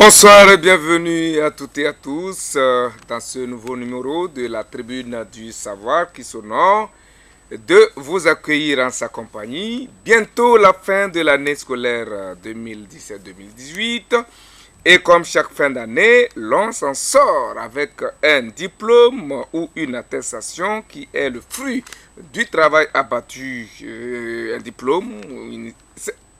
Bonsoir et bienvenue à toutes et à tous dans ce nouveau numéro de la Tribune du Savoir qui s'honore de vous accueillir en sa compagnie. Bientôt la fin de l'année scolaire 2017-2018 et comme chaque fin d'année, l'on s'en sort avec un diplôme ou une attestation qui est le fruit du travail abattu. Un diplôme ou une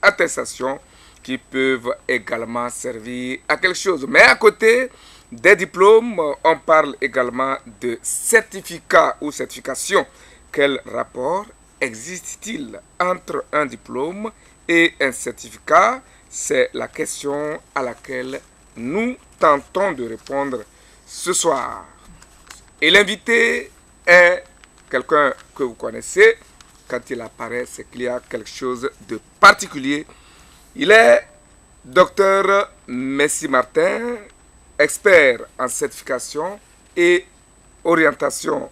attestation qui peuvent également servir à quelque chose. Mais à côté des diplômes, on parle également de certificats ou certifications. Quel rapport existe-t-il entre un diplôme et un certificat? C'est la question à laquelle nous tentons de répondre ce soir. Et l'invité est quelqu'un que vous connaissez. Quand il apparaît, c'est qu'il y a quelque chose de particulier. Il est Dr Messi Martin, expert en certification et orientation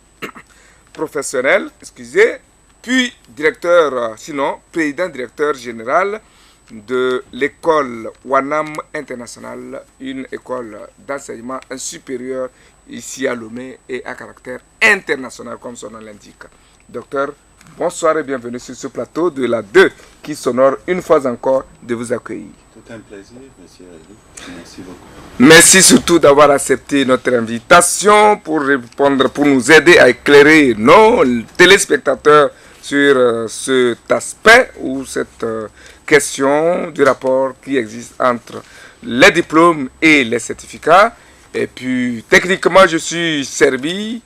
professionnelle, puis président directeur général de l'école Wanam International, une école d'enseignement supérieur ici à Lomé et à caractère international comme son nom l'indique. Docteur, bonsoir et bienvenue sur ce plateau de la 2 qui s'honore une fois encore de vous accueillir. Tout un plaisir, monsieur Eric. Merci beaucoup. Merci surtout d'avoir accepté notre invitation pour répondre, pour nous aider à éclairer nos téléspectateurs sur cet aspect ou cette question du rapport qui existe entre les diplômes et les certificats. Et puis, techniquement, je suis servi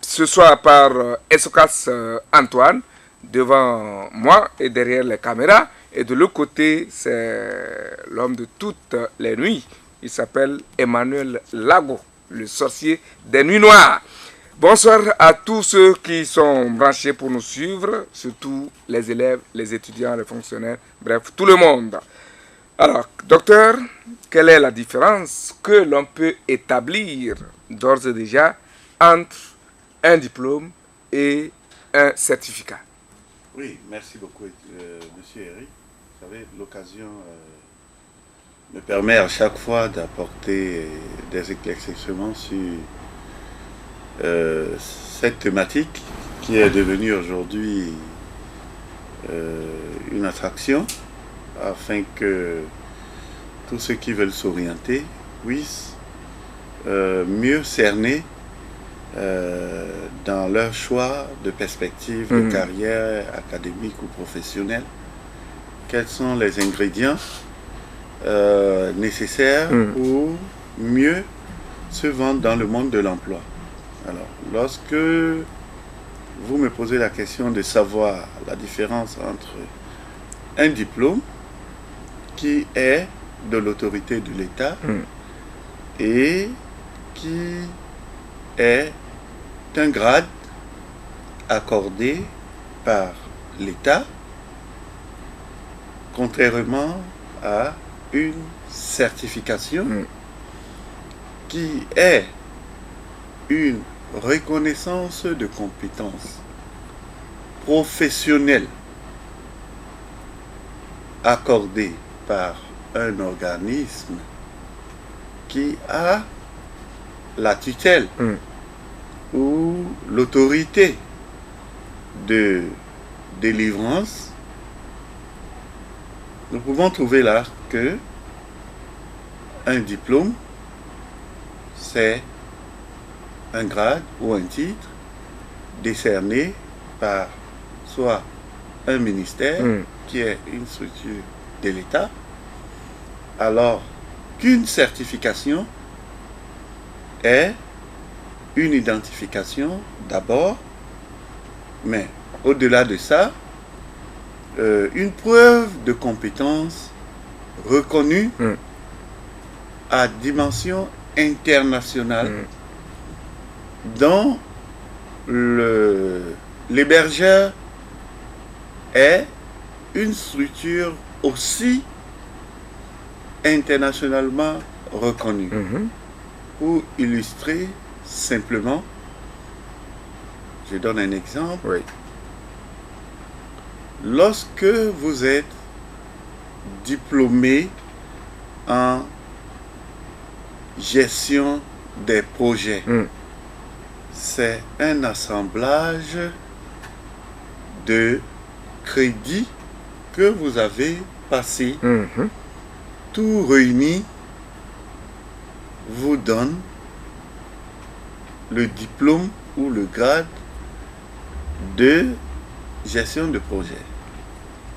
ce soir par Esocas Antoine, devant moi et derrière les caméras. Et de l'autre côté, c'est l'homme de toutes les nuits. Il s'appelle Emmanuel Lago, le sorcier des nuits noires. Bonsoir à tous ceux qui sont branchés pour nous suivre, surtout les élèves, les étudiants, les fonctionnaires, bref, tout le monde. Alors, docteur, quelle est la différence que l'on peut établir d'ores et déjà entre un diplôme et un certificat? Oui, merci beaucoup, monsieur Eric. Vous savez, l'occasion me permet à chaque fois d'apporter des éclaircissements sur cette thématique qui est devenue aujourd'hui une attraction afin que tous ceux qui veulent s'orienter puissent mieux cerner dans leur choix de perspective de carrière académique ou professionnelle, quels sont les ingrédients nécessaires pour mieux se vendre dans le monde de l'emploi. Alors, lorsque vous me posez la question de savoir la différence entre un diplôme qui est de l'autorité de l'État et qui est un grade accordé par l'État, contrairement à une certification qui est une reconnaissance de compétences professionnelles accordée par un organisme qui a la tutelle ou l'autorité de délivrance. Nous pouvons trouver là que un diplôme, c'est un grade ou un titre décerné par soit un ministère qui est une structure de l'État, alors qu'une certification est une identification d'abord, mais au-delà de ça, une preuve de compétence reconnue à dimension internationale dont l'hébergeur est une structure aussi internationalement reconnue. Pour illustrer simplement, je donne un exemple. Oui. Lorsque vous êtes diplômé en gestion des projets. C'est un assemblage de crédits que vous avez passé. Tout réuni vous donne le diplôme ou le grade de gestion de projet.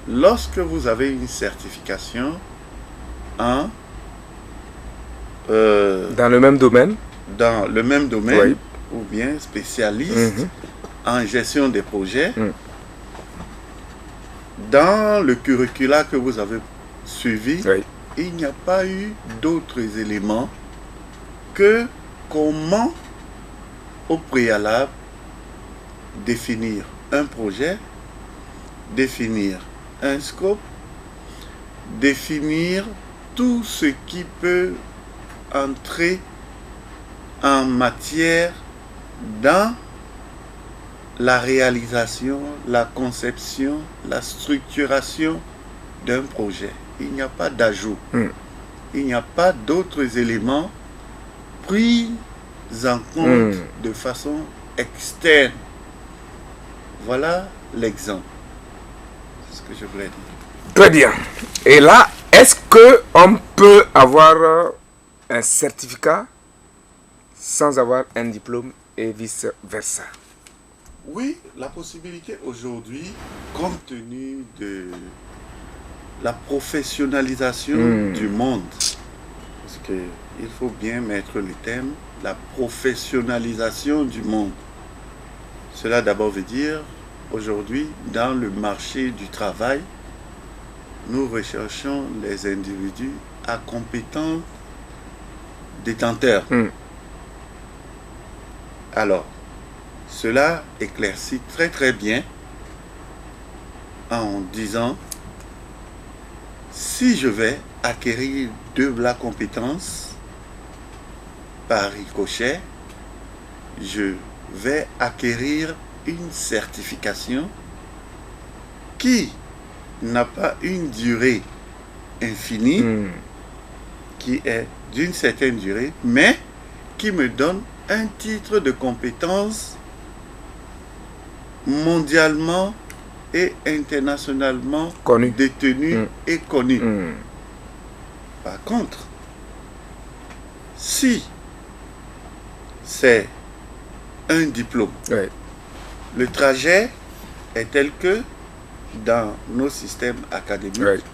Lorsque vous avez une certification en dans le même domaine, oui, ou bien spécialiste en gestion des projets, dans le curricula que vous avez suivi, il n'y a pas eu d'autres éléments que comment au préalable définir un projet, définir un scope, définir tout ce qui peut entrer en matière dans la réalisation, la conception, la structuration d'un projet. Il n'y a pas d'ajout. Il n'y a pas d'autres éléments pris en compte de façon externe. Voilà l'exemple. C'est ce que je voulais dire. Très bien. Et là, est-ce qu'on peut avoir un certificat sans avoir un diplôme et vice-versa? Oui, la possibilité aujourd'hui, compte tenu de la professionnalisation du monde, parce qu'il faut bien mettre le thème, la professionnalisation du monde. Cela d'abord veut dire, aujourd'hui, dans le marché du travail, nous recherchons les individus à compétents détenteurs. Alors, cela éclaircit très très bien en disant, si je vais acquérir de la compétence par ricochet, je vais acquérir une certification qui n'a pas une durée infinie, qui est d'une certaine durée, mais qui me donne un titre de compétence mondialement et internationalement détenu et connu. Par contre, si c'est un diplôme, le trajet est tel que dans nos systèmes académiques,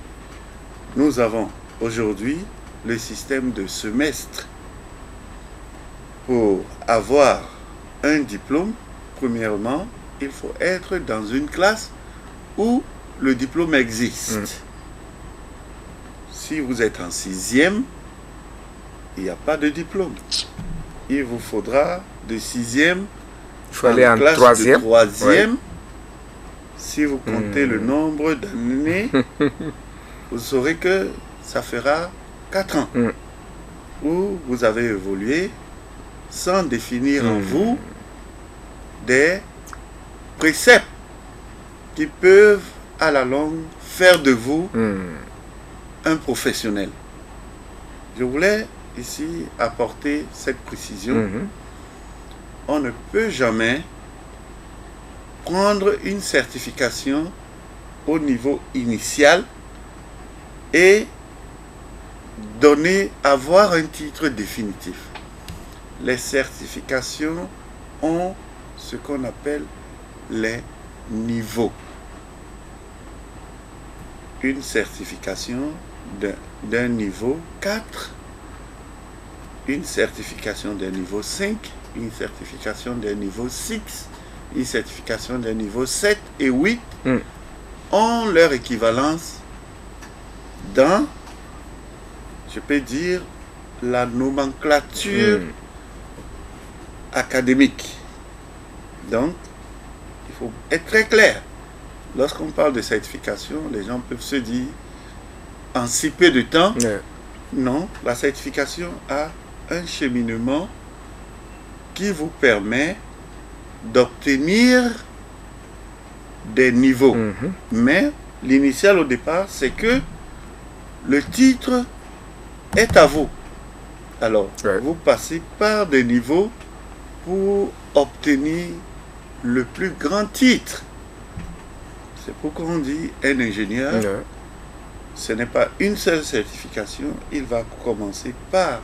nous avons aujourd'hui le système de semestre. Pour avoir un diplôme, premièrement, il faut être dans une classe où le diplôme existe. Si vous êtes en 6e, il n'y a pas de diplôme. Il vous faudra de 6e, il faut aller en classe 3e. de 3e. Si vous comptez le nombre d'années, vous saurez que ça fera 4 ans où vous avez évolué sans définir en vous des préceptes qui peuvent à la longue faire de vous un professionnel. Je voulais ici apporter cette précision. On ne peut jamais prendre une certification au niveau initial et avoir un titre définitif. Les certifications ont ce qu'on appelle les niveaux. Une certification d'un niveau 4, une certification d'un niveau 5, une certification d'un niveau 6, une certification d'un niveau 7 et 8 ont leur équivalence dans, je peux dire, la nomenclature académique. Donc, il faut être très clair. Lorsqu'on parle de certification, les gens peuvent se dire, en si peu de temps, non, la certification a un cheminement qui vous permet d'obtenir des niveaux. Mais l'initial au départ, c'est que le titre est à vous. Alors, vous passez par des niveaux pour obtenir le plus grand titre. C'est pourquoi on dit un ingénieur, ce n'est pas une seule certification, il va commencer par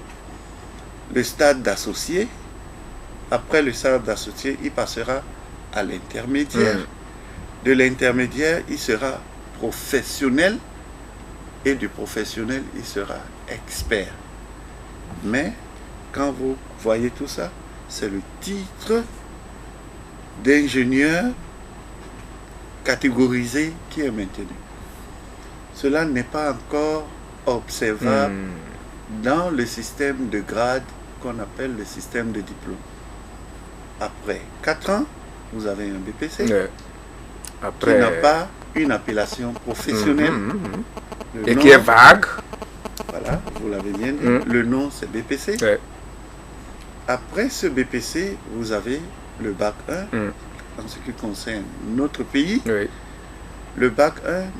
le stade d'associé. Après le stade d'associé, il passera à l'intermédiaire. De l'intermédiaire, il sera professionnel et du professionnel, il sera expert. Mais quand vous voyez tout ça, c'est le titre d'ingénieur catégorisé qui est maintenu. Cela n'est pas encore observable dans le système de grade qu'on appelle le système de diplôme. Après 4 ans, vous avez un BPC qui n'a pas une appellation professionnelle. Et qui est vague. Voilà, vous l'avez bien dit. Le nom, c'est BPC. Après ce BPC, vous avez le bac 1. En ce qui concerne notre pays, le bac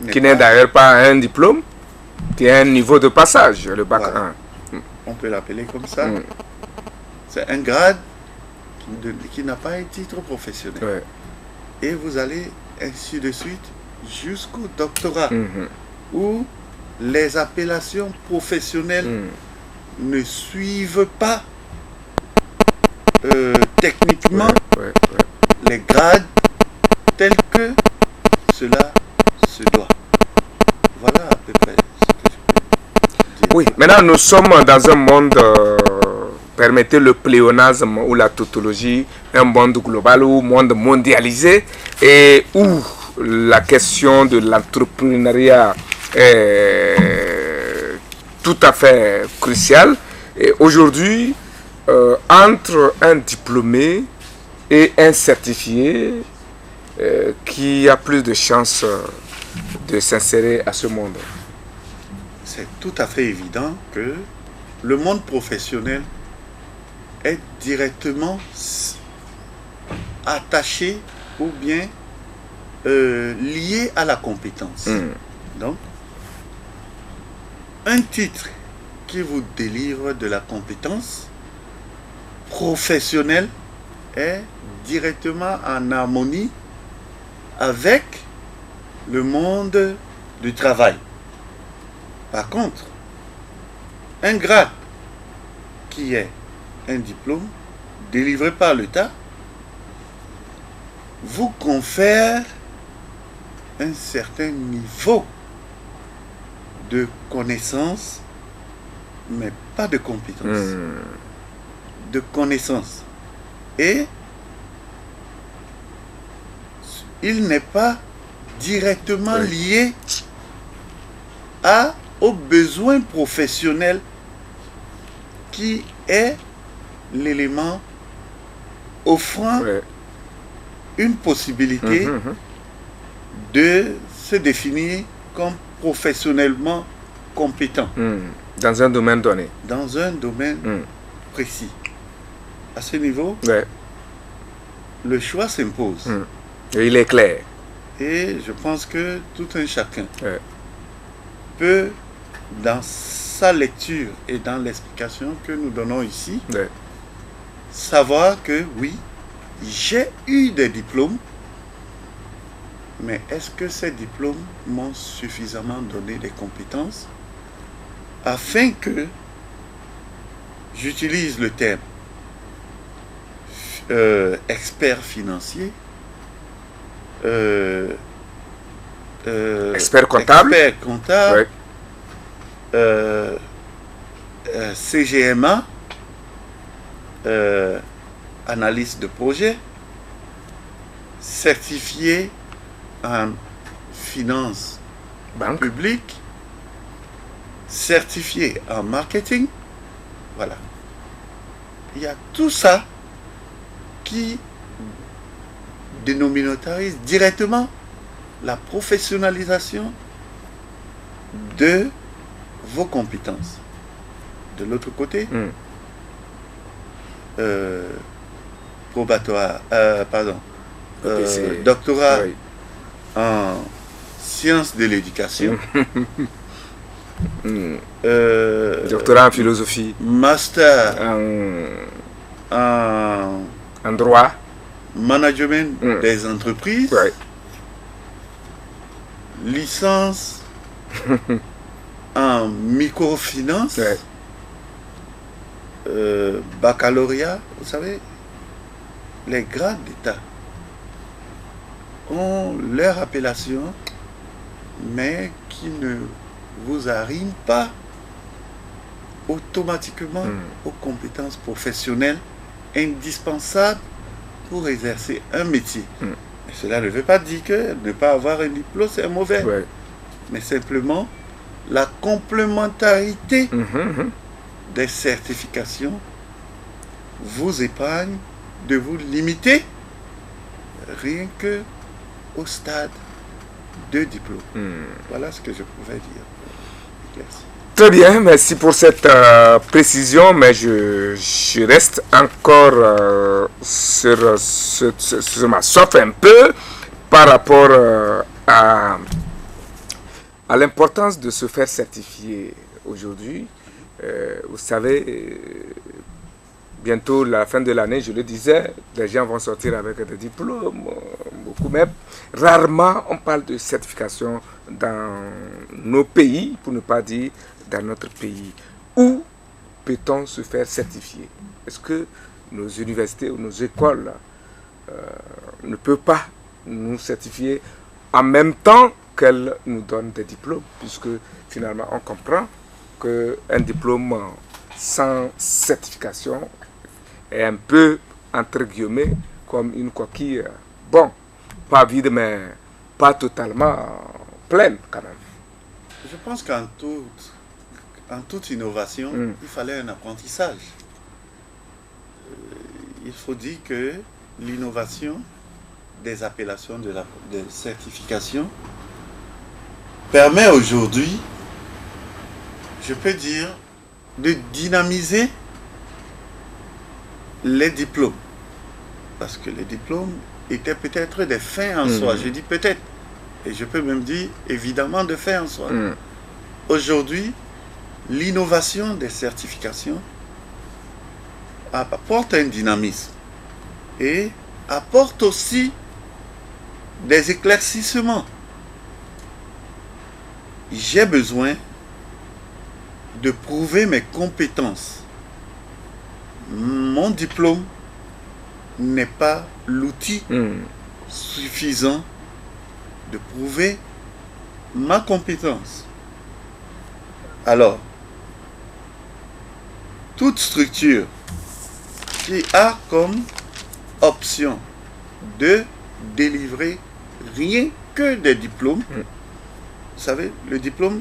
1 qui n'est d'ailleurs pas un diplôme, qui est un niveau de passage, le bac 1. On peut l'appeler comme ça. C'est un grade qui n'a pas un titre professionnel. Et vous allez ainsi de suite jusqu'au doctorat, où les appellations professionnelles ne suivent pas techniquement les grades tels que cela se doit. Voilà à peu près ce que je peux dire. Oui, maintenant nous sommes dans un monde, permettez le pléonasme ou la tautologie, un monde global ou monde mondialisé, et où la question de l'entrepreneuriat est tout à fait cruciale. Et aujourd'hui, entre un diplômé et un certifié, qui a plus de chances de s'insérer à ce monde? C'est tout à fait évident que le monde professionnel est directement attaché ou bien lié à la compétence. Donc, un titre qui vous délivre de la compétence professionnelle est directement en harmonie avec le monde du travail. Par contre, un grade qui est un diplôme délivré par l'État vous confère un certain niveau de connaissance, mais pas de compétence. De connaissance. Et il n'est pas directement lié aux besoins professionnels qui est l'élément offrant une possibilité de se définir comme professionnellement compétent. Dans un domaine donné. Dans un domaine précis. À ce niveau, le choix s'impose. Et il est clair. Et je pense que tout un chacun peut, dans sa lecture et dans l'explication que nous donnons ici, savoir que oui, j'ai eu des diplômes, mais est-ce que ces diplômes m'ont suffisamment donné des compétences afin que j'utilise le terme expert financier, expert comptable, CGMA, analyste de projet, certifié en finance publique, certifié en marketing. Voilà. Il y a tout ça qui dénominotarise directement la professionnalisation de vos compétences. De l'autre côté, probatoire, doctorat en sciences de l'éducation, Doctorat en philosophie. Master en droit. Management des entreprises. Ouais. Licence en microfinance. Ouais. Baccalauréat, vous savez, les grades d'État ont leur appellation, mais qui ne vous arrivent pas automatiquement aux compétences professionnelles indispensables pour exercer un métier. Et cela ne veut pas dire que ne pas avoir un diplôme, c'est mauvais. Ouais. Mais simplement, la complémentarité des certifications vous épargne de vous limiter rien que au stade de diplôme. Voilà ce que je pouvais dire. Merci. Très bien, merci pour cette précision, mais je reste encore sur ma soif un peu par rapport à l'importance de se faire certifier aujourd'hui. Vous savez, bientôt la fin de l'année, je le disais, les gens vont sortir avec des diplômes, beaucoup même. Rarement on parle de certification dans nos pays, pour ne pas dire dans notre pays. Où peut-on se faire certifier? Est-ce que nos universités ou nos écoles ne peuvent pas nous certifier en même temps qu'elles nous donnent des diplômes, puisque finalement on comprend qu'un diplôme sans certification est un peu, entre guillemets, comme une coquille, bon, pas vide, mais pas totalement pleine quand même. Je pense qu'en toute innovation, il fallait un apprentissage. Il faut dire que l'innovation des appellations de certification permet aujourd'hui, je peux dire, de dynamiser les diplômes. Parce que les diplômes étaient peut-être des fins en soi. Je dis peut-être. Et je peux même dire, évidemment, de fins en soi. Aujourd'hui, l'innovation des certifications apporte un dynamisme et apporte aussi des éclaircissements. J'ai besoin de prouver mes compétences. Mon diplôme n'est pas l'outil suffisant de prouver ma compétence. Alors, toute structure qui a comme option de délivrer rien que des diplômes, vous savez, le diplôme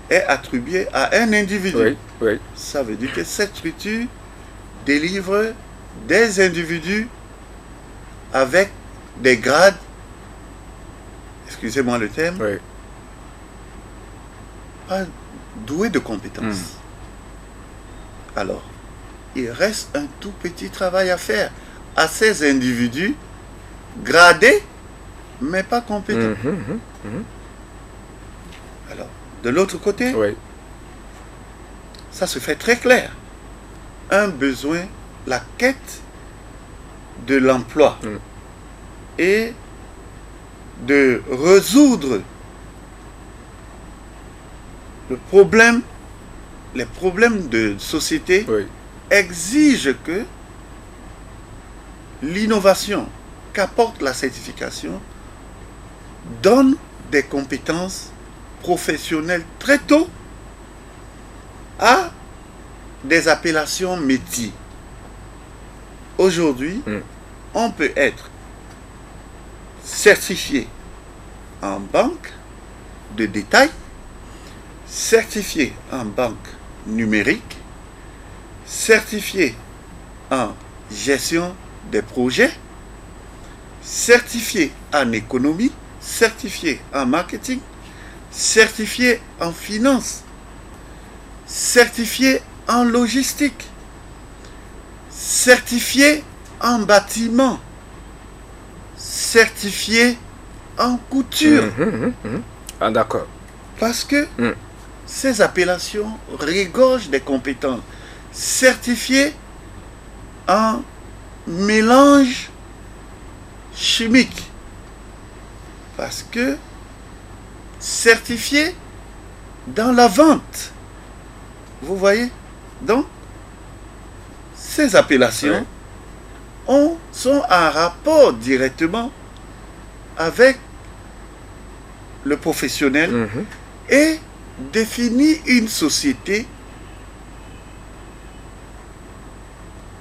est attribué à un individu. Oui. Ça veut dire que cette structure délivre des individus avec des grades, excusez-moi le terme, pas doués de compétences. Alors, il reste un tout petit travail à faire à ces individus gradés, mais pas compétents. Alors, de l'autre côté, ça se fait très clair. Un besoin, la quête de l'emploi et de résoudre les problèmes de société exigent que l'innovation qu'apporte la certification donne des compétences professionnelles très tôt à des appellations métiers. Aujourd'hui, on peut être certifié en banque de détail, certifié en banque numérique, certifié en gestion des projets, certifié en économie, certifié en marketing, certifié en finance, certifié en logistique, certifié en bâtiment, certifié en couture. Ah, d'accord. Parce que ces appellations regorgent des compétences certifiées en mélange chimique. Parce que certifiées dans la vente. Vous voyez? Donc, ces appellations sont en rapport directement avec le professionnel et définit une société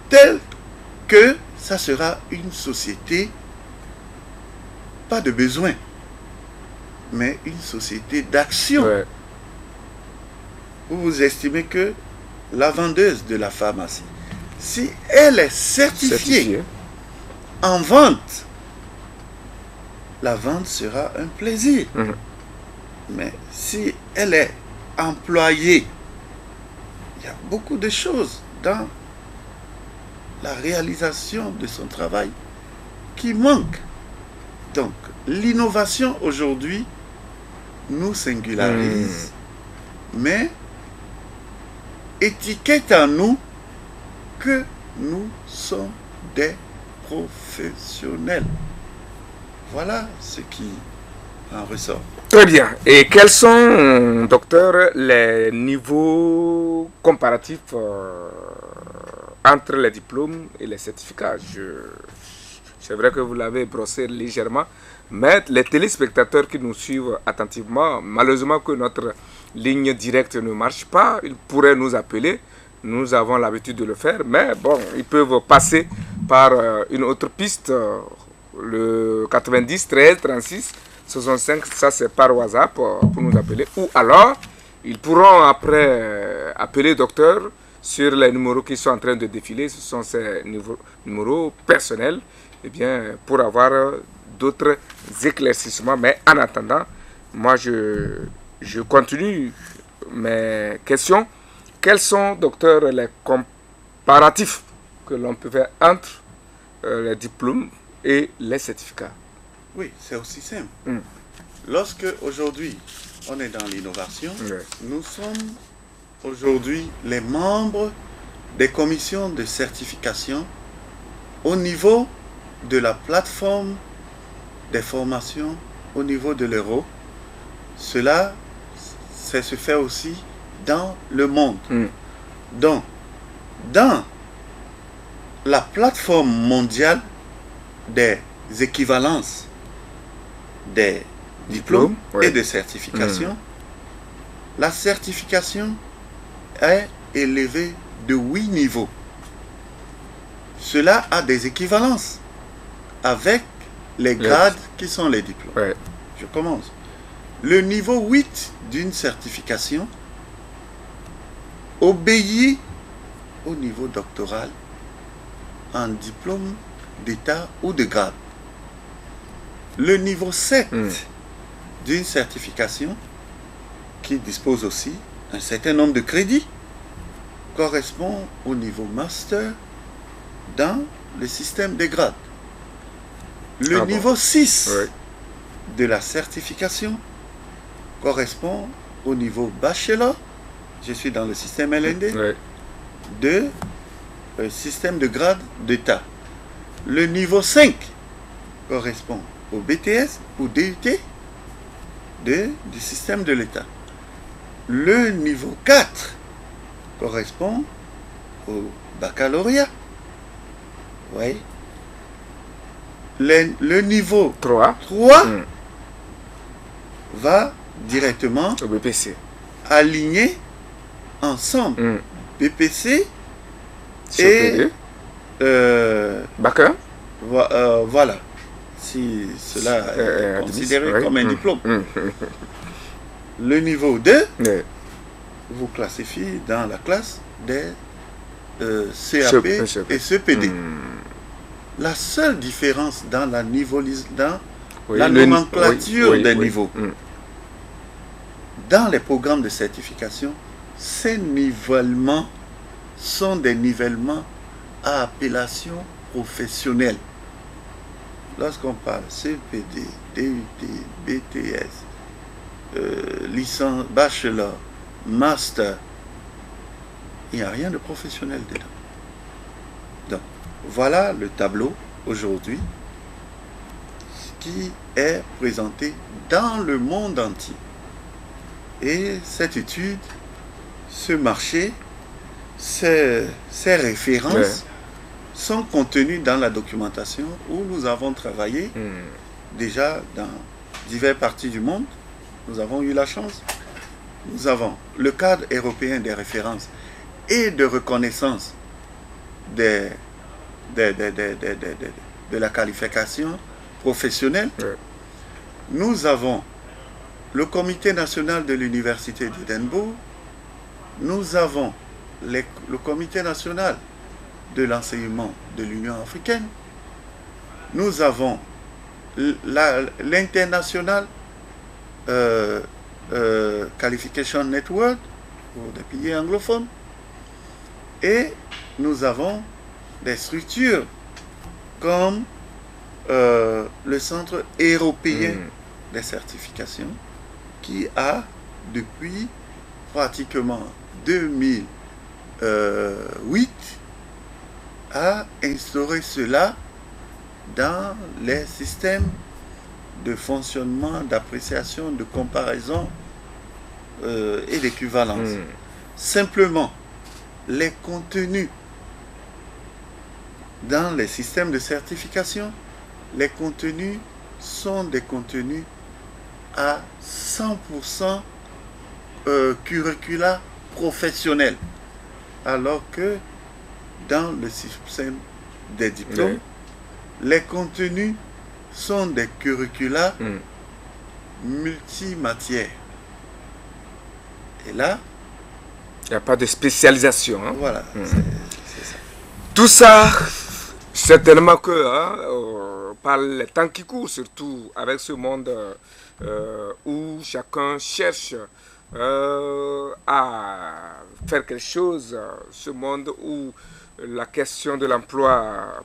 telle que ça sera une société pas de besoin, mais une société d'action. Ouais. Vous estimez que la vendeuse de la pharmacie, si elle est certifiée en vente, la vente sera un plaisir. Mais si elle est employée, il y a beaucoup de choses dans la réalisation de son travail qui manquent. Donc, l'innovation aujourd'hui nous singularise, mais étiquette en nous que nous sommes des professionnels. Voilà ce qui en ressort. Très bien. Et quels sont, docteur, les niveaux comparatifs entre les diplômes et les certificats? C'est vrai que vous l'avez brossé légèrement, mais les téléspectateurs qui nous suivent attentivement, malheureusement que notre ligne directe ne marche pas, ils pourraient nous appeler. Nous avons l'habitude de le faire, mais bon, ils peuvent passer par une autre piste, le 90 13 36 65, ça c'est par WhatsApp pour nous appeler, ou alors ils pourront après appeler docteur sur les numéros qui sont en train de défiler. Ce sont ces numéros personnels, eh bien, pour avoir d'autres éclaircissements. Mais en attendant, moi je continue mes questions. Quels sont, docteur, les comparatifs que l'on peut faire entre les diplômes et les certificats? Oui, c'est aussi simple. Lorsque aujourd'hui on est dans l'innovation, nous sommes aujourd'hui les membres des commissions de certification au niveau de la plateforme des formations au niveau de l'Euro. Cela, ça se fait aussi dans le monde. Donc, dans la plateforme mondiale des équivalences des diplômes et de certification, la certification est élevée de 8 niveaux. Cela a des équivalences avec les grades qui sont les diplômes. Je commence. Le niveau 8 d'une certification obéit au niveau doctoral en diplôme d'état ou de grade. Le niveau 7 d'une certification, qui dispose aussi d'un certain nombre de crédits, correspond au niveau master dans le système des grades. Le niveau 6 de la certification correspond au niveau bachelor, je suis dans le système LND, de système de grade d'état. Le niveau 5 correspond au BTS ou DUT du système de l'État. Le niveau 4 correspond au baccalauréat. Oui. Le niveau 3 va directement au BPC. Aligner ensemble BPC et Bac 1. Voilà. Si cela est considéré comme un diplôme. Le niveau 2 vous classifie dans la classe des CAP et CPD. La seule différence dans la la nomenclature des niveaux, dans les programmes de certification, ces nivellements sont des nivellements à appellation professionnelle. Lorsqu'on parle CPD, DUT, BTS, licence, bachelor, master, il n'y a rien de professionnel dedans. Donc, voilà le tableau aujourd'hui qui est présenté dans le monde entier. Et cette étude, ce marché, ces références sont contenues dans la documentation où nous avons travaillé déjà dans diverses parties du monde. Nous avons eu la chance. Nous avons le cadre européen des références et de reconnaissance de la qualification professionnelle. Nous avons le Comité national de l'Université d'Édimbourg. Nous avons le Comité national de l'enseignement de l'Union africaine. Nous avons l'International Qualification Network pour des pays anglophones. Et nous avons des structures comme le Centre européen des certifications qui a depuis pratiquement 2008 a instauré cela dans les systèmes de fonctionnement, d'appréciation, de comparaison et d'équivalence. Simplement, les contenus dans les systèmes de certification, les contenus sont des contenus à 100% curricula professionnel, alors que dans le système des diplômes, les contenus sont des curricula multimatières. Et là, il n'y a pas de spécialisation. Hein? Voilà, c'est ça. Tout ça, certainement que par le temps qui court, surtout avec ce monde où chacun cherche à faire quelque chose, ce monde où la question de l'emploi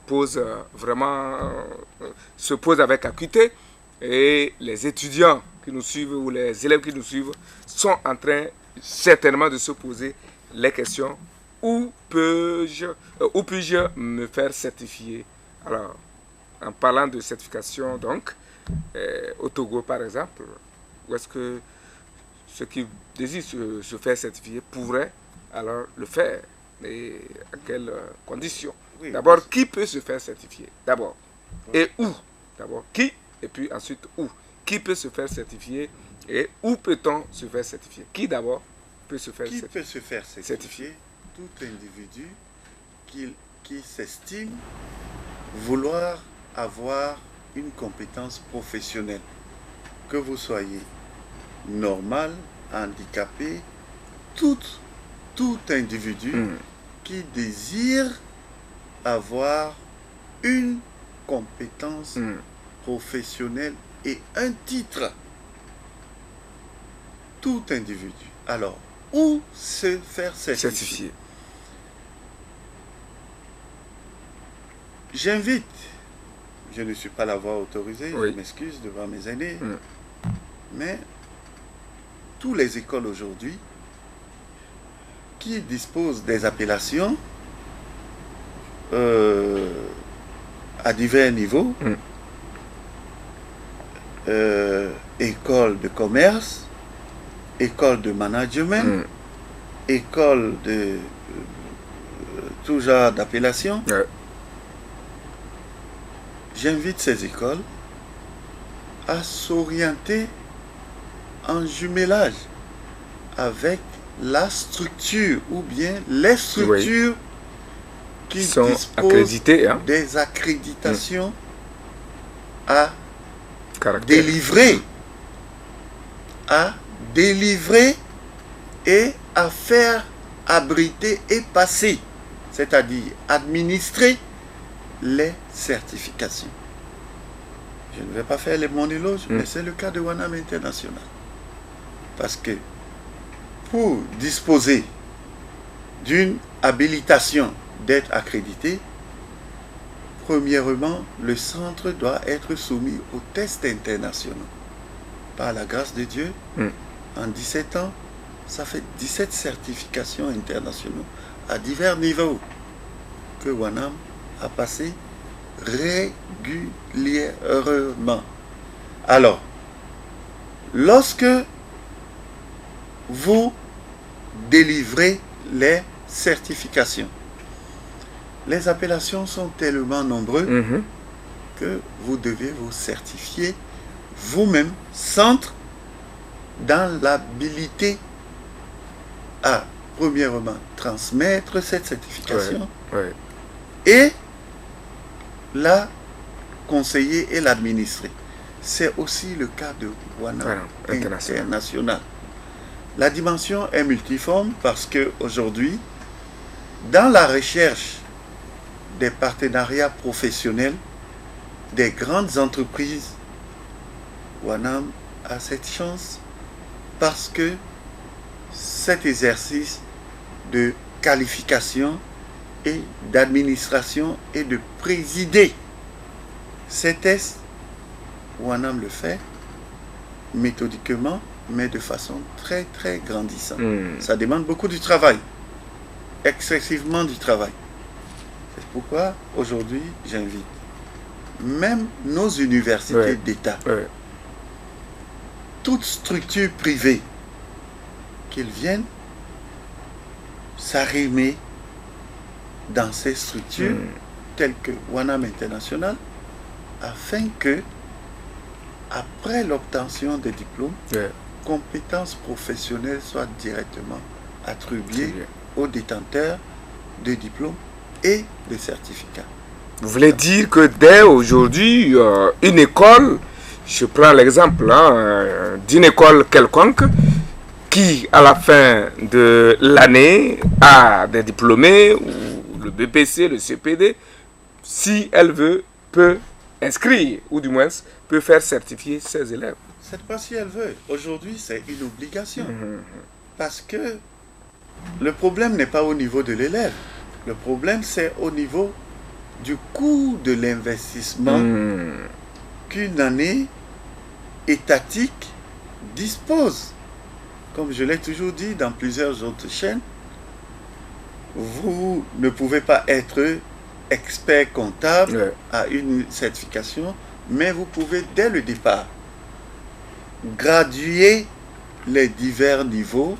se pose avec acuité, et les étudiants qui nous suivent ou les élèves qui nous suivent sont en train certainement de se poser les questions: où puis-je me faire certifier? Alors, en parlant de certification, donc, au Togo par exemple, où est-ce que ceux qui désirent se faire certifier pourraient alors le faire, et à quelles conditions? D'abord, qui peut se faire certifier? D'abord. Et où? D'abord, qui? Et puis ensuite, où? Qui peut se faire certifier et où peut-on se faire certifier? Qui d'abord peut se faire certifier? Qui peut se faire certifier? Tout individu qui s'estime vouloir avoir une compétence professionnelle, que vous soyez normal, handicapé, tout individu qui désire avoir une compétence professionnelle et un titre. Tout individu. Alors, où se faire certifier? J'invite, je ne suis pas la voix autorisée, je m'excuse devant mes aînés, mais toutes les écoles aujourd'hui qui disposent des appellations à divers niveaux, école de commerce, école de management, école de tout genre d'appellation. J'invite ces écoles à s'orienter en jumelage avec la structure ou bien les structures qui sont disposent accréditées, des accréditations à délivrer, et à faire abriter et passer, c'est-à-dire administrer les certifications. Je ne vais pas faire mon éloge, mais c'est le cas de WANAM International. Parce que pour disposer d'une habilitation d'être accrédité, premièrement, le centre doit être soumis aux tests internationaux. Par la grâce de Dieu, en 17 ans, ça fait 17 certifications internationales à divers niveaux que Wanam a passé régulièrement. Alors, lorsque vous délivrez les certifications, les appellations sont tellement nombreuses que vous devez vous certifier vous-même, centre dans l'habilité à, premièrement, transmettre cette certification et la conseiller et l'administrer. C'est aussi le cas de Wanam International. La dimension est multiforme parce qu'aujourd'hui, dans la recherche des partenariats professionnels des grandes entreprises, Wanam a cette chance parce que cet exercice de qualification et d'administration et de présider ces tests, Wanam le fait méthodiquement, mais de façon très très grandissante. Ça demande beaucoup de travail, excessivement du travail. C'est pourquoi aujourd'hui j'invite même nos universités d'État, toute structure privée, qu'ils viennent s'arrimer dans ces structures telles que Wanam International, afin que, après l'obtention des diplômes, compétences professionnelles soient directement attribuées aux détenteurs de diplômes et de certificats. Vous voulez dire que dès aujourd'hui, une école, je prends l'exemple d'une école quelconque, qui à la fin de l'année a des diplômés, ou le BPC, le CPD, si elle veut, peut inscrire, ou du moins peut faire certifier ses élèves. C'est pas si elle veut. Aujourd'hui, c'est une obligation. Parce que le problème n'est pas au niveau de l'élève. Le problème, c'est au niveau du coût de l'investissement qu'une année étatique dispose. Comme je l'ai toujours dit dans plusieurs autres chaînes, vous ne pouvez pas être expert comptable à une certification, mais vous pouvez dès le départ graduer les divers niveaux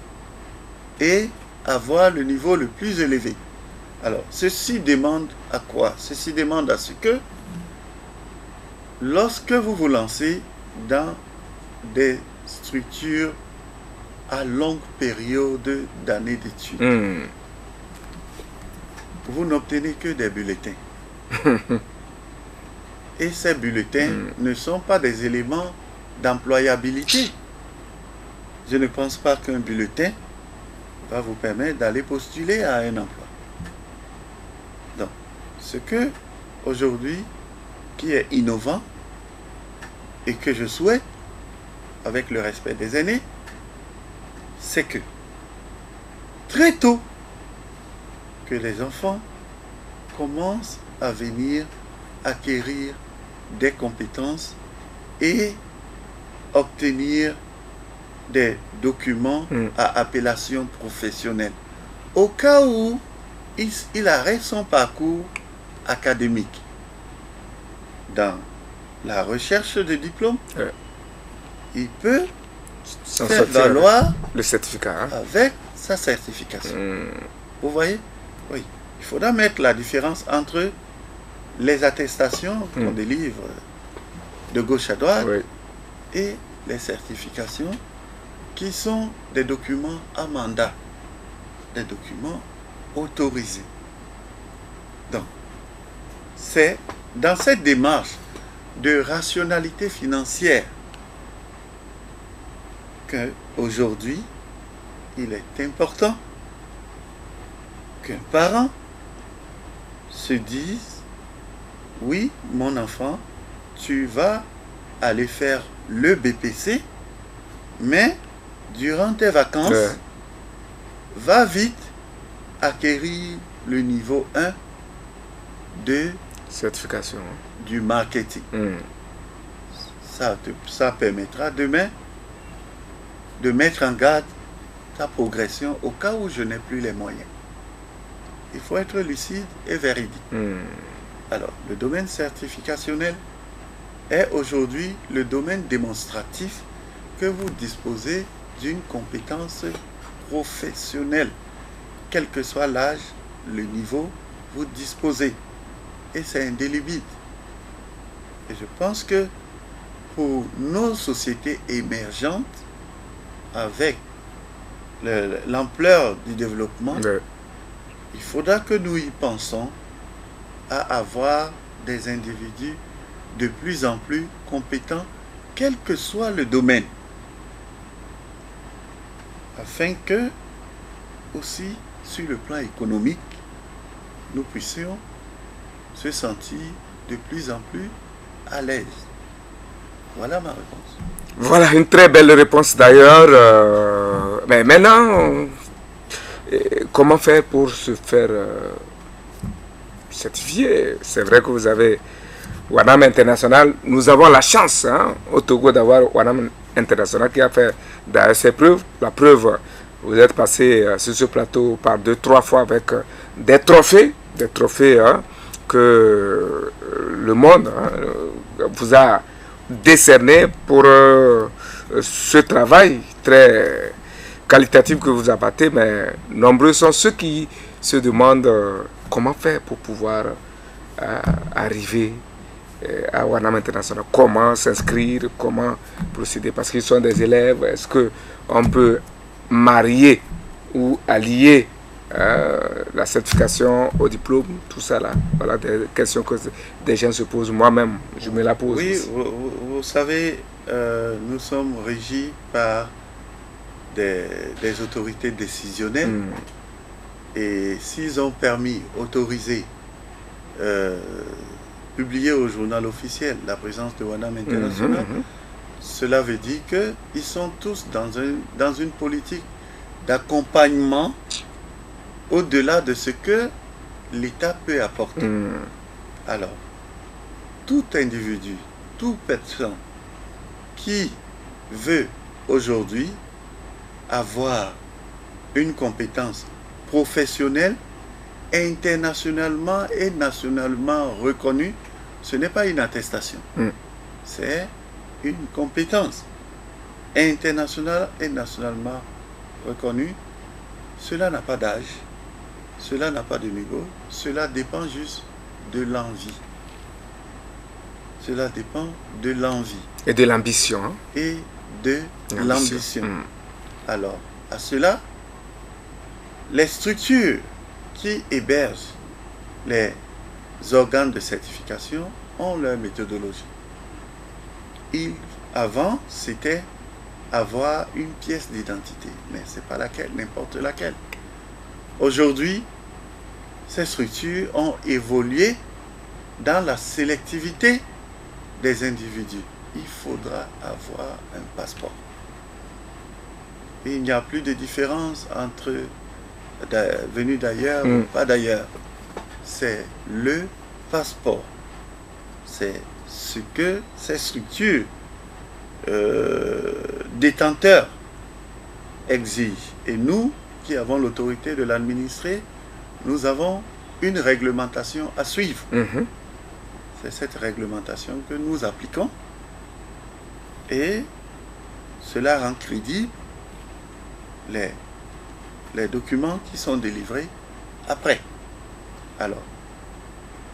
et avoir le niveau le plus élevé. Alors, ceci demande à quoi? Ceci demande à ce que, lorsque vous vous lancez dans des structures à longue période d'années d'études, vous n'obtenez que des bulletins. Et ces bulletins ne sont pas des éléments d'employabilité. Je ne pense pas qu'un bulletin va vous permettre d'aller postuler à un emploi. Donc, ce que aujourd'hui, qui est innovant et que je souhaite, avec le respect des aînés, c'est que très tôt, que les enfants commencent à venir acquérir des compétences et obtenir des documents à appellation professionnelle. Au cas où il arrête son parcours académique dans la recherche de diplôme, il peut faire valoir le certificat avec sa certification. Vous voyez? Oui. Il faudra mettre la différence entre les attestations qu'on délivre de gauche à droite et les certifications qui sont des documents à mandat, des documents autorisés. Donc, c'est dans cette démarche de rationalité financière qu'aujourd'hui, il est important qu'un parent se dise: oui, mon enfant, tu vas aller faire le BPC, mais durant tes vacances, va vite acquérir le niveau 1 de certification du marketing. Ça permettra demain de mettre en garde ta progression au cas où je n'ai plus les moyens. Il faut être lucide et véridique. Alors, le domaine certificationnel est aujourd'hui le domaine démonstratif que vous disposez d'une compétence professionnelle. Quel que soit l'âge, le niveau, vous disposez. Et c'est indélébile. Et je pense que pour nos sociétés émergentes, avec l'ampleur du développement, il faudra que nous y pensons à avoir des individus de plus en plus compétents, quel que soit le domaine, afin que, aussi, sur le plan économique, nous puissions se sentir de plus en plus à l'aise. Voilà ma réponse. Voilà une très belle réponse d'ailleurs. Mais maintenant, comment faire pour se faire certifier? C'est vrai que vous avez Wanam International. Nous avons la chance au Togo d'avoir Wanam International qui a fait d'ailleurs ses preuves. La preuve, vous êtes passé sur ce plateau par 2-3 fois avec des trophées que le monde vous a décerné pour ce travail très qualitatif que vous apportez, mais nombreux sont ceux qui se demandent comment faire pour pouvoir arriver à Wanam International, comment s'inscrire, comment procéder, parce qu'ils sont des élèves. Est-ce qu'on peut marier ou allier la certification au diplôme, tout ça là? Voilà des questions que des gens se posent. Moi-même, je me la pose. Oui, vous savez, nous sommes régis par des autorités décisionnelles. Et s'ils ont permis, autorisé, publier au journal officiel la présence de Wanam International, cela veut dire qu'ils sont tous dans une politique d'accompagnement au-delà de ce que l'État peut apporter. Alors, tout individu, toute personne qui veut aujourd'hui avoir une compétence professionnelle internationalement et nationalement reconnue, ce n'est pas une attestation. C'est une compétence internationale et nationalement reconnue. Cela n'a pas d'âge, cela n'a pas de niveau, cela dépend juste de l'envie. Cela dépend de l'envie. Et de l'ambition. Et de l'ambition. Alors, à cela, les structures qui hébergent les organes de certification ont leur méthodologie. Avant, c'était avoir une pièce d'identité, mais ce n'est pas laquelle, n'importe laquelle. Aujourd'hui, ces structures ont évolué dans la sélectivité des individus. Il faudra avoir un passeport. Et il n'y a plus de différence entre venu d'ailleurs ou pas d'ailleurs. C'est le passeport. C'est ce que ces structures détenteurs exigent. Et nous, qui avons l'autorité de l'administrer, nous avons une réglementation à suivre. C'est cette réglementation que nous appliquons et cela rend crédible les documents qui sont délivrés après. Alors,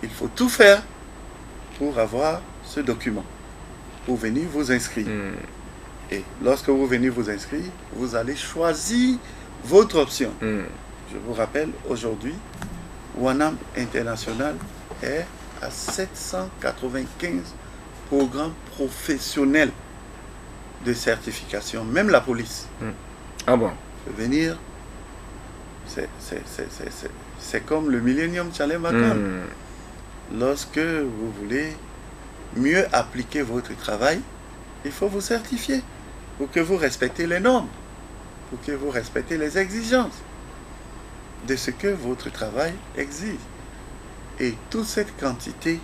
il faut tout faire pour avoir ce document, pour venir vous inscrire. Et lorsque vous venez vous inscrire, vous allez choisir votre option. Je vous rappelle, aujourd'hui, Wanam International est à 795 programmes professionnels de certification, même la police. Ah bon? Venir, c'est comme le Millennium Challenge Account. Lorsque vous voulez mieux appliquer votre travail, il faut vous certifier pour que vous respectez les normes, pour que vous respectez les exigences de ce que votre travail exige. Et toute cette quantité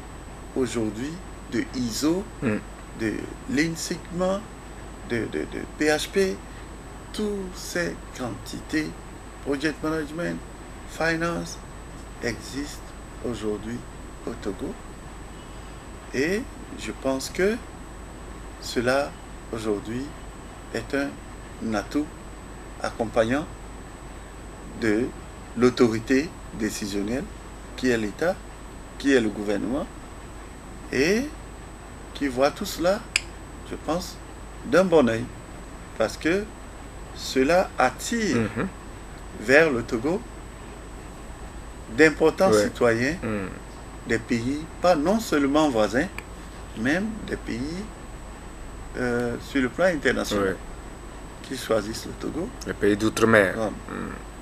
aujourd'hui de ISO, de Lean Sigma, de PHP, toutes ces quantités, project management, finance, existent aujourd'hui au Togo. Et je pense que cela, aujourd'hui, est un atout accompagnant de l'autorité décisionnelle, qui est l'État, qui est le gouvernement, et qui voit tout cela, je pense, d'un bon œil. Parce que cela attire vers le Togo d'importants citoyens des pays, pas non seulement voisins, même des pays sur le plan international, qui choisissent le Togo. Les pays d'outre-mer. Comme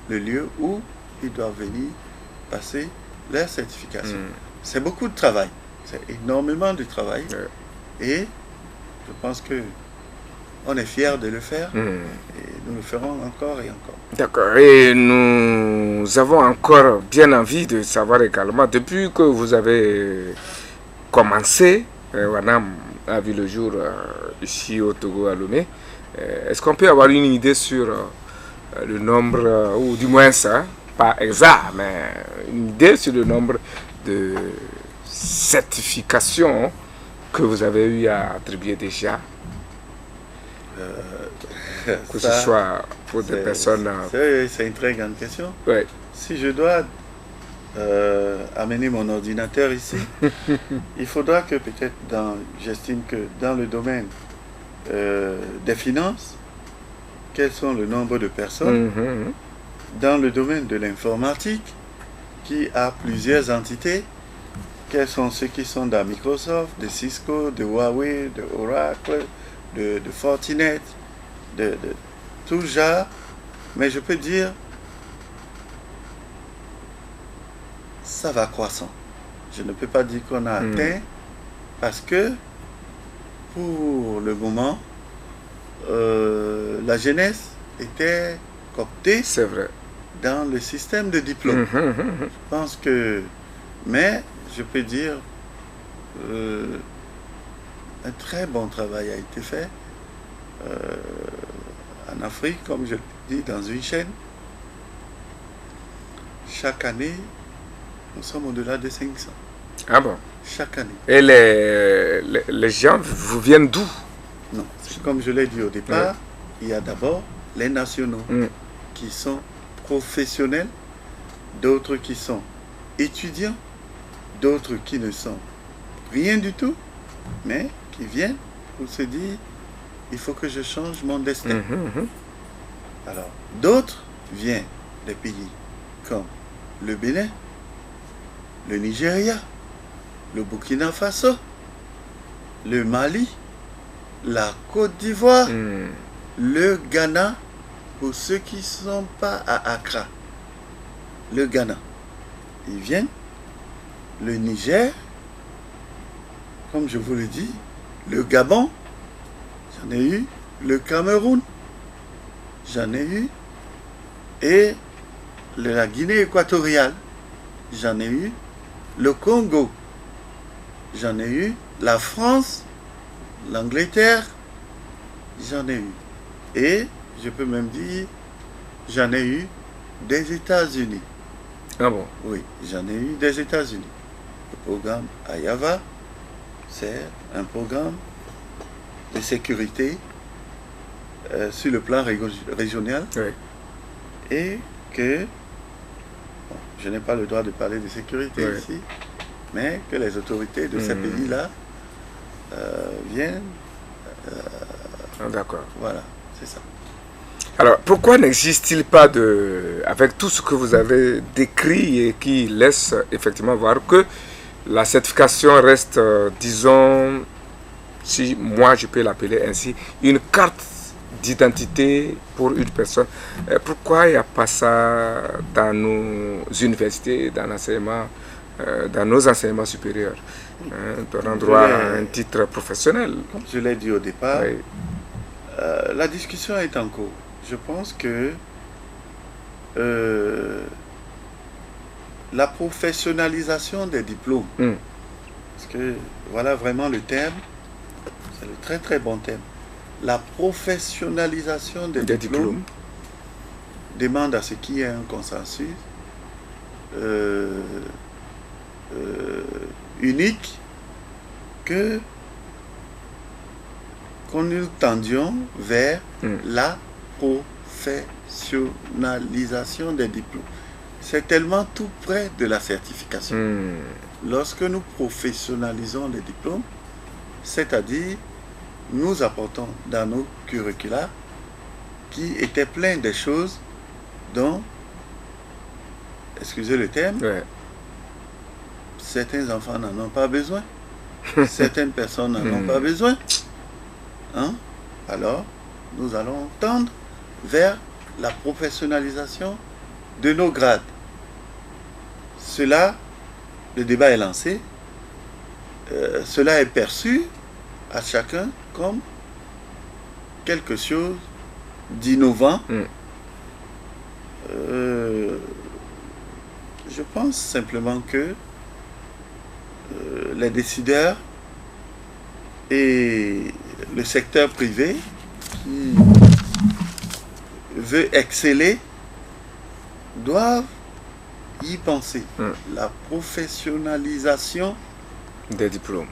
le lieu où ils doivent venir passer leur certification. C'est beaucoup de travail. C'est énormément de travail. Et je pense que on est fiers de le faire. Et nous le ferons encore et encore. D'accord. Et nous avons encore bien envie de savoir également, depuis que vous avez commencé, Wanam a vu le jour ici au Togo à Lomé, est-ce qu'on peut avoir une idée sur le nombre, ou du moins ça, pas exact, mais une idée sur le nombre de certifications que vous avez eu à attribuer déjà, que ce soit pour des personnes... C'est une très grande question. Si je dois amener mon ordinateur ici, il faudra que peut-être, j'estime que dans le domaine des finances, quels sont le nombre de personnes, dans le domaine de l'informatique, qui a plusieurs entités, quels sont ceux qui sont dans Microsoft, de Cisco, de Huawei, de Oracle, de Fortinet, de tout genre. Mais je peux dire, ça va croissant. Je ne peux pas dire qu'on a atteint, parce que pour le moment, la jeunesse était cooptée, c'est vrai, dans le système de diplôme. Je pense que, mais je peux dire, un très bon travail a été fait en Afrique, comme je l'ai dit, dans une chaîne. Chaque année, nous sommes au-delà de 500. Ah bon? Chaque année. Et les gens vous viennent d'où? Non, comme je l'ai dit au départ, il y a d'abord les nationaux qui sont professionnels, d'autres qui sont étudiants, d'autres qui ne sont rien du tout, mais qui viennent pour se dire, il faut que je change mon destin. Alors, d'autres viennent des pays comme le Bénin, le Nigeria, le Burkina Faso, le Mali, la Côte d'Ivoire, le Ghana, pour ceux qui ne sont pas à Accra, le Ghana. Ils viennent, le Niger, comme je vous le dis, le Gabon, j'en ai eu, le Cameroun, j'en ai eu, et la Guinée équatoriale, j'en ai eu, le Congo, j'en ai eu, la France, l'Angleterre, j'en ai eu. Et je peux même dire, j'en ai eu des États-Unis. Ah bon? Oui, j'en ai eu des États-Unis. Le programme Ayava, c'est un programme de sécurité sur le plan régional. Et que, bon, je n'ai pas le droit de parler de sécurité ici, mais que les autorités de ces pays-là viennent. D'accord. Voilà, c'est ça. Alors, pourquoi n'existe-t-il pas avec tout ce que vous avez décrit et qui laisse effectivement voir que la certification reste, disons, si moi je peux l'appeler ainsi, une carte d'identité pour une personne. Pourquoi il n'y a pas ça dans nos universités, dans nos enseignements supérieurs, donnant droit à un titre professionnel? Comme je l'ai dit au départ, la discussion est en cours. Je pense que la professionnalisation des diplômes, parce que voilà vraiment le terme, c'est le très très bon terme. la professionnalisation des diplômes demande à ce qu'il y ait un consensus unique qu'on nous tendions vers la professionnalisation des diplômes. C'est tellement tout près de la certification. Lorsque nous professionnalisons les diplômes, c'est-à-dire nous apportons dans nos curricula qui étaient pleins de choses dont, excusez le terme, certains enfants n'en ont pas besoin, certaines personnes n'en ont pas besoin. Hein? Alors, nous allons tendre vers la professionnalisation de nos grades. Cela, le débat est lancé, cela est perçu à chacun comme quelque chose d'innovant. Je pense simplement que les décideurs et le secteur privé qui veut exceller doivent y penser. La professionnalisation des diplômes.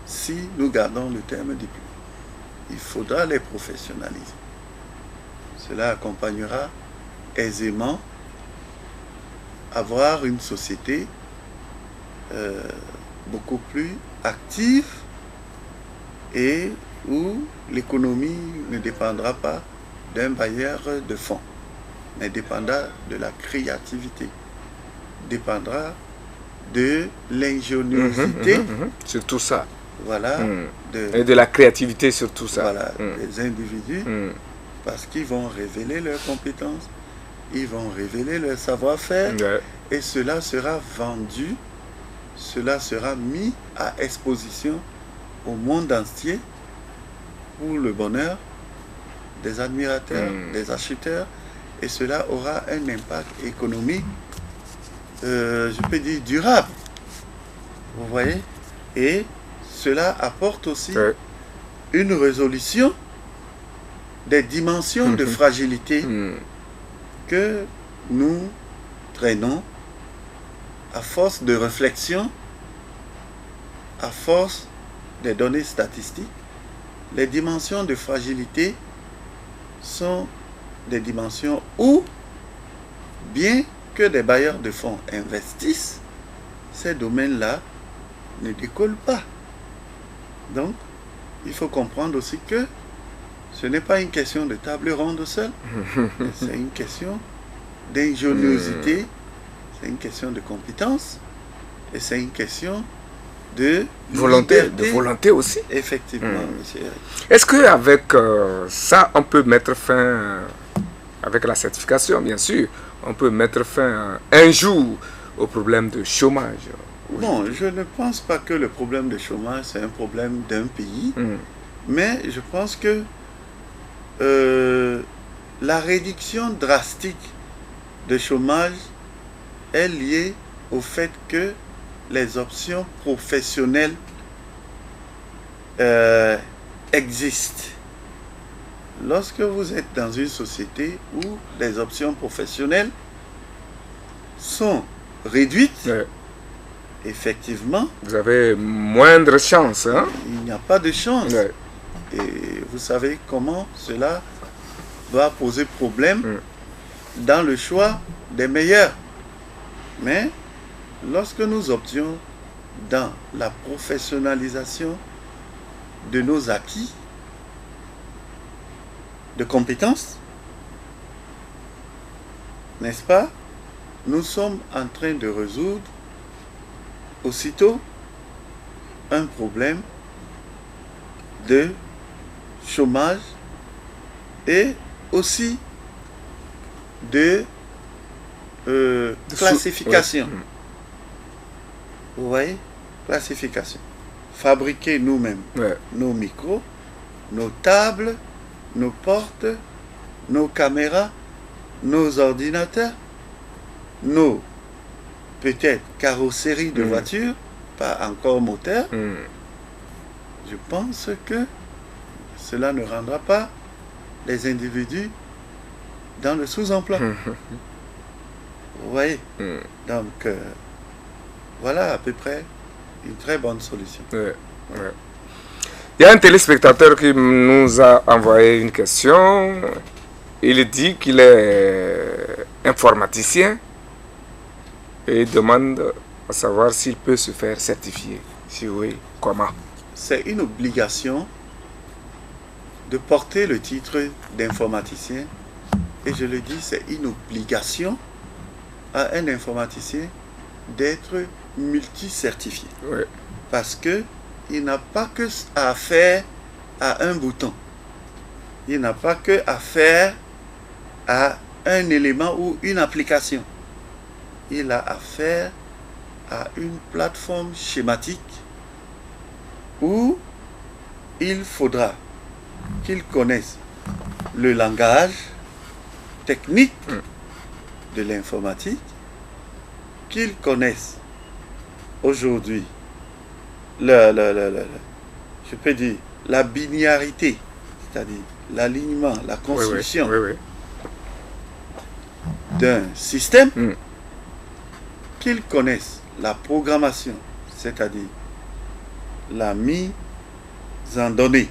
Si nous gardons le terme diplôme, il faudra les professionnaliser. Cela accompagnera aisément avoir une société beaucoup plus active et où l'économie ne dépendra pas d'un bailleur de fonds, mais dépendra de la créativité, dépendra de l'ingéniosité. Sur tout ça. Voilà. Et de la créativité sur tout ça. Voilà, des individus, parce qu'ils vont révéler leurs compétences, ils vont révéler leur savoir-faire, et cela sera vendu, cela sera mis à exposition au monde entier pour le bonheur des admirateurs, des acheteurs, et cela aura un impact économique, je peux dire durable. Vous voyez? Et cela apporte aussi une résolution des dimensions de fragilité que nous traînons à force de réflexion, à force des données statistiques. Les dimensions de fragilité sont des dimensions où, bien que des bailleurs de fonds investissent, ces domaines-là ne décollent pas. Donc, il faut comprendre aussi que ce n'est pas une question de table ronde seule, c'est une question d'ingéniosité, c'est une question de compétence, et c'est une question de volonté, liberté. de volonté aussi. Effectivement, monsieur. Est-ce qu'avec ça, on peut mettre fin, avec la certification, bien sûr, on peut mettre fin un jour au problème de chômage? Bon, je ne pense pas que le problème de chômage, c'est un problème d'un pays, mais je pense que la réduction drastique de chômage est liée au fait que les options professionnelles existent. Lorsque vous êtes dans une société où les options professionnelles sont réduites, effectivement, vous avez moindre chance. Hein? Il n'y a pas de chance. Et vous savez comment cela va poser problème dans le choix des meilleurs. Mais lorsque nous options dans la professionnalisation de nos acquis de compétences, n'est-ce pas, nous sommes en train de résoudre aussitôt un problème de chômage et aussi de classification. Vous voyez? Classification. Fabriquer nous-mêmes nos micros, nos tables, nos portes, nos caméras, nos ordinateurs, nos peut-être carrosseries de voitures, pas encore moteur. Je pense que cela ne rendra pas les individus dans le sous-emploi. Vous voyez? Donc, voilà à peu près une très bonne solution. Ouais. Il y a un téléspectateur qui nous a envoyé une question. Il dit qu'il est informaticien et il demande à savoir s'il peut se faire certifier. Si oui, comment? C'est une obligation de porter le titre d'informaticien. Et je le dis, c'est une obligation à un informaticien d'être multi-certifié. Oui. Parce que il n'a pas que à faire à un bouton. Il n'a pas que à faire à un élément ou une application. Il a affaire à une plateforme schématique où il faudra qu'il connaisse le langage technique de l'informatique, qu'il connaisse aujourd'hui je peux dire la binarité, c'est-à-dire l'alignement, la construction d'un système, qu'ils connaissent la programmation, c'est-à-dire la mise en données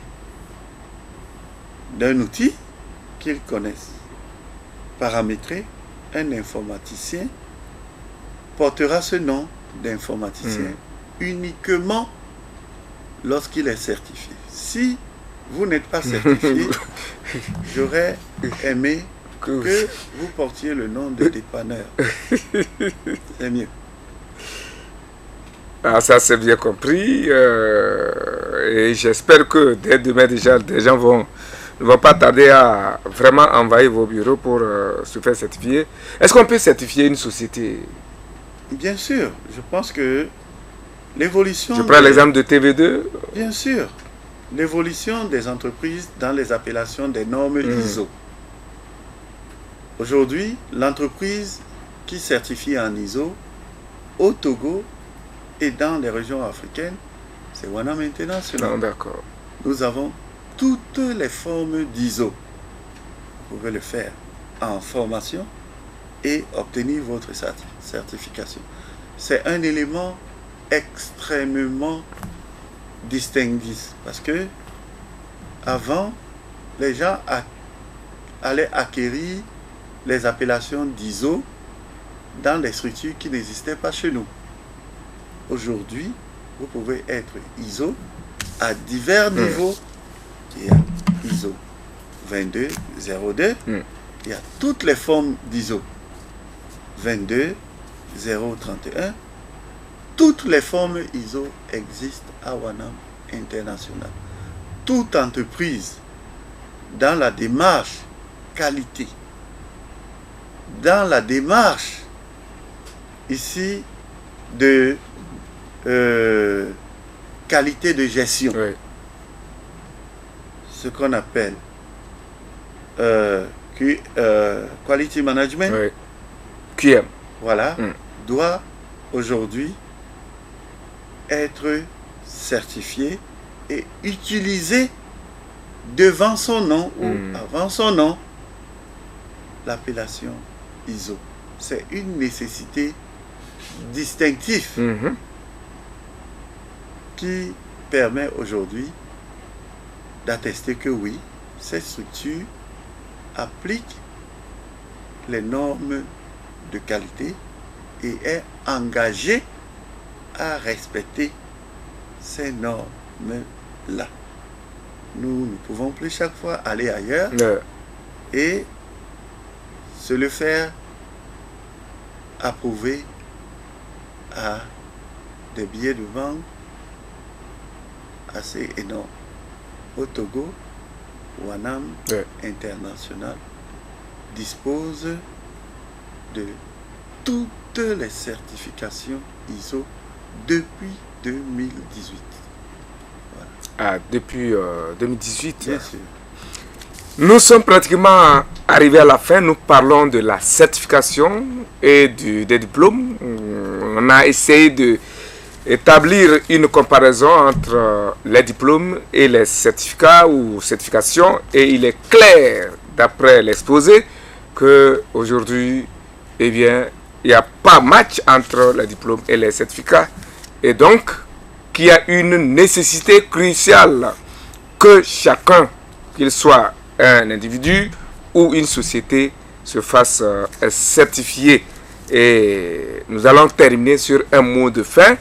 d'un outil, qu'ils connaissent. Paramétrer, un informaticien portera ce nom d'informaticien uniquement lorsqu'il est certifié. Si vous n'êtes pas certifié, j'aurais aimé que vous portiez le nom de dépanneur. C'est mieux. Ah, ça c'est bien compris. Et j'espère que dès demain déjà, les gens ne vont pas tarder à vraiment envahir vos bureaux pour se faire certifier. Est-ce qu'on peut certifier une société? Bien sûr. Je pense que l'évolution... Je prends l'exemple de TV2. Bien sûr. L'évolution des entreprises dans les appellations des normes ISO. Aujourd'hui, l'entreprise qui certifie en ISO au Togo et dans les régions africaines, c'est Wanam International. Non, d'accord. Nous avons toutes les formes d'ISO. Vous pouvez le faire en formation et obtenir votre certification. C'est un élément extrêmement distingué parce que avant, les gens allaient acquérir les appellations d'ISO dans des structures qui n'existaient pas chez nous. Aujourd'hui, vous pouvez être ISO à divers niveaux. Il y a ISO 2202, il y a toutes les formes d'ISO 22031. Toutes les formes ISO existent à Wanam International. Toute entreprise dans la démarche qualité, dans la démarche ici de qualité de gestion, ce qu'on appelle quality management, QM, voilà, doit aujourd'hui être certifié et utilisé devant son nom ou avant son nom l'appellation ISO. C'est une nécessité distinctive qui permet aujourd'hui d'attester que oui, cette structure applique les normes de qualité et est engagée à respecter ces normes-là. Nous ne pouvons plus chaque fois aller ailleurs et se le faire approuver à des billets de banque assez énormes. Au Togo, Wanam International dispose de toutes les certifications ISO depuis 2018. Voilà. Ah, depuis 2018. Bien sûr. Nous sommes pratiquement arrivés à la fin. Nous parlons de la certification et des diplômes. On a essayé de établir une comparaison entre les diplômes et les certificats ou certifications, et il est clair, d'après l'exposé, qu'aujourd'hui, eh bien, il n'y a pas match entre les diplômes et les certificats, et donc qu'il y a une nécessité cruciale que chacun, qu'il soit un individu ou une société, se fasse certifier. Et nous allons terminer sur un mot de fin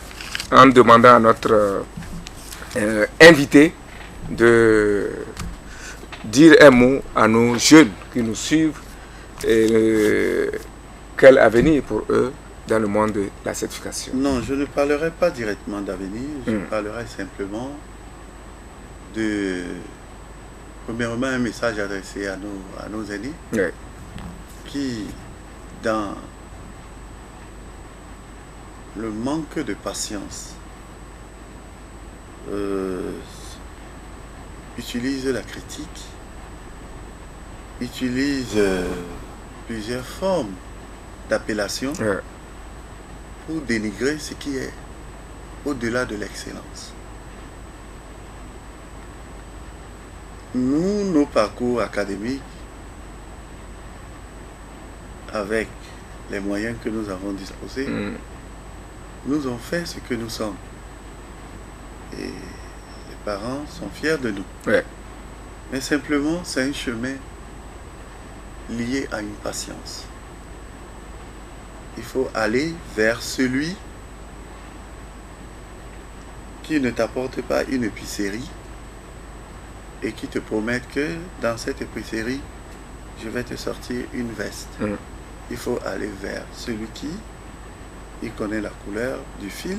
en demandant à notre invité de dire un mot à nos jeunes qui nous suivent et quel avenir pour eux dans le monde de la certification. Non, je ne parlerai pas directement d'avenir, je parlerai simplement de, premièrement, un message adressé à nos aînés qui, dans le manque de patience, utilise la critique, utilise plusieurs formes d'appellation pour dénigrer ce qui est au-delà de l'excellence. Nous, nos parcours académiques, avec les moyens que nous avons disposés, nous ont fait ce que nous sommes. Et les parents sont fiers de nous. Mais simplement, c'est un chemin lié à une patience. Il faut aller vers celui qui ne t'apporte pas une épicerie et qui te promet que dans cette épicerie, je vais te sortir une veste. Il faut aller vers celui qui, il connaît la couleur du fil,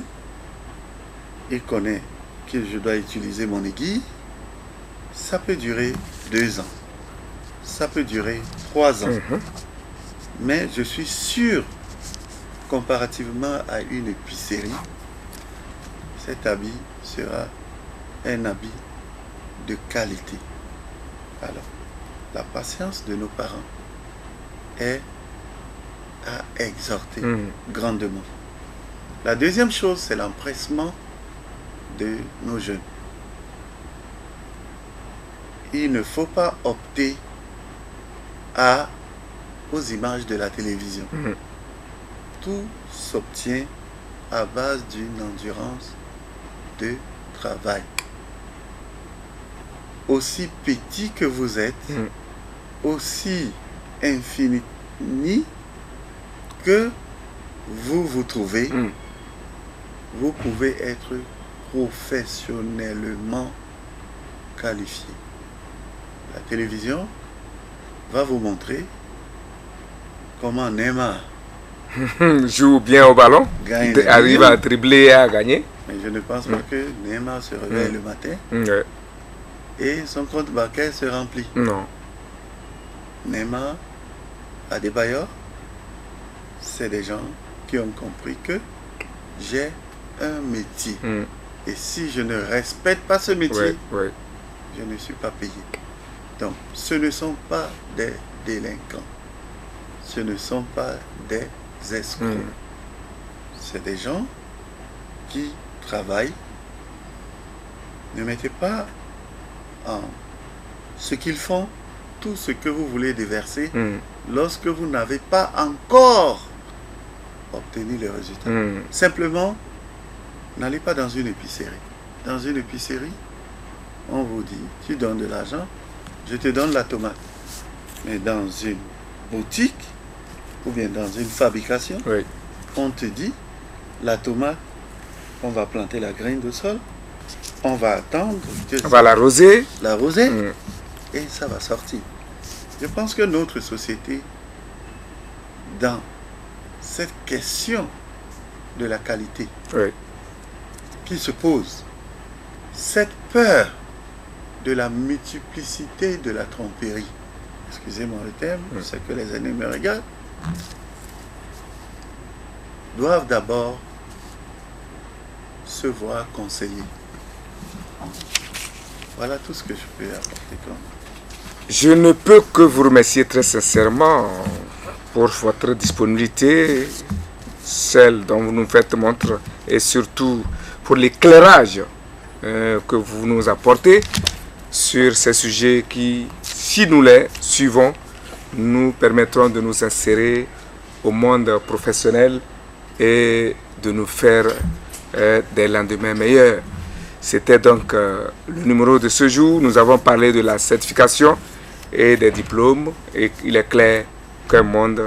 il connaît que je dois utiliser mon aiguille. Ça peut durer 2 ans, ça peut durer 3 ans. Mais je suis sûr, comparativement à une épicerie, cet habit sera un habit de qualité. Alors, la patience de nos parents est à exhorter grandement. La deuxième chose, c'est l'empressement de nos jeunes. Il ne faut pas opter aux images de la télévision. Tout s'obtient à base d'une endurance de travail. Aussi petit que vous êtes, aussi infini que vous vous trouvez, vous pouvez être professionnellement qualifié. La télévision va vous montrer comment Neymar joue bien au ballon, arrive à dribbler et à gagner. Mais je ne pense pas que Neymar se réveille le matin et son compte bancaire se remplit. Non. Neymar, Adebayor, c'est des gens qui ont compris que j'ai un métier. Et si je ne respecte pas ce métier, je ne suis pas payé. Donc, ce ne sont pas des délinquants. Ce ne sont pas des escrocs. C'est des gens qui travaillent. Ne mettez pas en ce qu'ils font tout ce que vous voulez déverser lorsque vous n'avez pas encore obtenu les résultats. Simplement, n'allez pas dans une épicerie. Dans une épicerie, on vous dit, tu donnes de l'argent, je te donne la tomate. Mais dans une boutique, ou bien dans une fabrication, on te dit, la tomate, on va planter la graine de sol, on va attendre, on va l'arroser, et ça va sortir. Je pense que notre société, dans cette question de la qualité qui se pose, cette peur de la multiplicité de la tromperie, excusez-moi le terme, c'est que les aînés me regardent, doivent d'abord se voir conseiller. Voilà tout ce que je peux apporter comme. Je ne peux que vous remercier très sincèrement pour votre disponibilité, celle dont vous nous faites montre et surtout pour l'éclairage que vous nous apportez sur ces sujets qui, si nous les suivons, nous permettront de nous insérer au monde professionnel et de nous faire des lendemains meilleurs. C'était donc le numéro de ce jour. Nous avons parlé de la certification et des diplômes. Et il est clair qu'un monde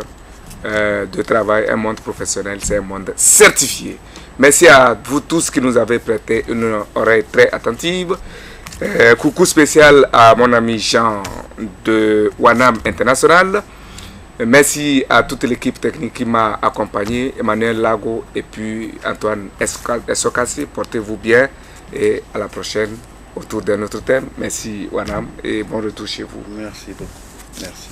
de travail, un monde professionnel, c'est un monde certifié. Merci à vous tous qui nous avez prêté une oreille très attentive. Coucou spécial à mon ami Jean de Wanam International. Merci à toute l'équipe technique qui m'a accompagné, Emmanuel Lago et puis Antoine Essokassi. Portez-vous bien et à la prochaine autour d'un autre thème. Merci Wanam et bon retour chez vous. Merci beaucoup. Merci.